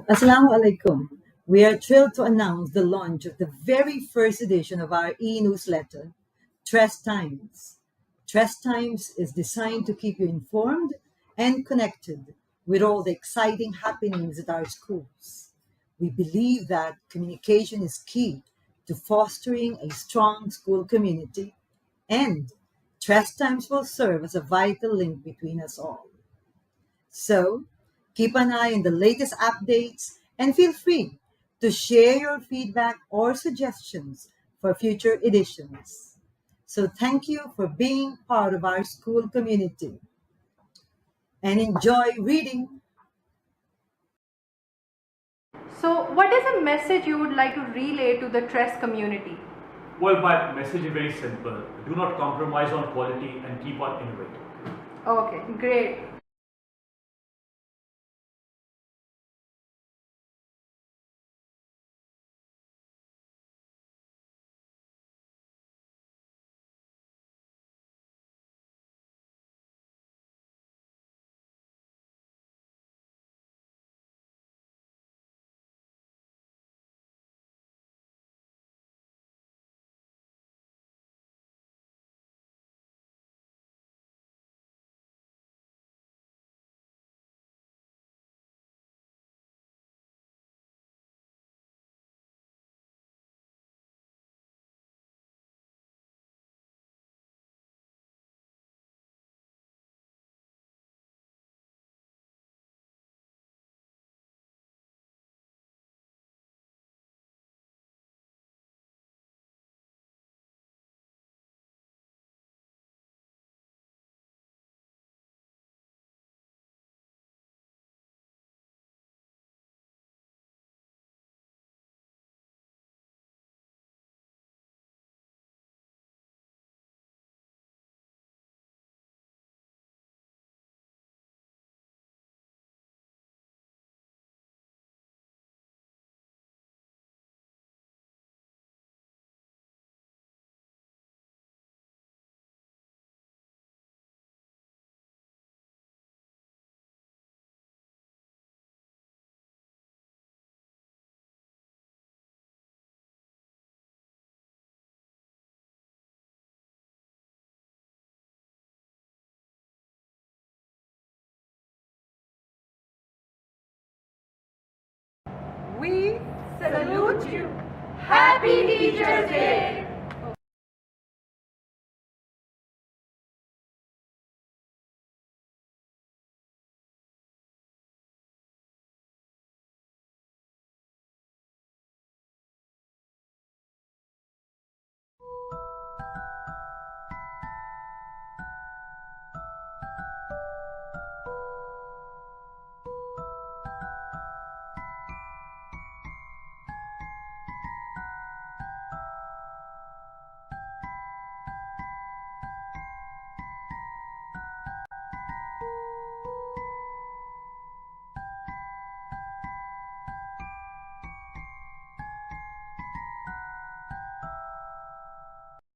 Assalamu alaikum. We are thrilled to announce the launch of the very first edition of our e-newsletter, TRES Times. TRES Times is designed to keep you informed and connected with all the exciting happenings at our schools. We believe that communication is key to fostering a strong school community, and TRES Times will serve as a vital link between us all. So, keep an eye on the latest updates and feel free to share your feedback or suggestions for future editions. So, thank you for being part of our school community and enjoy reading. So, what is a message you would like to relay to the TRES community? Well, my message is very simple. Do not compromise on quality and keep on innovating. Okay, great. We salute you. Happy Teacher's Day!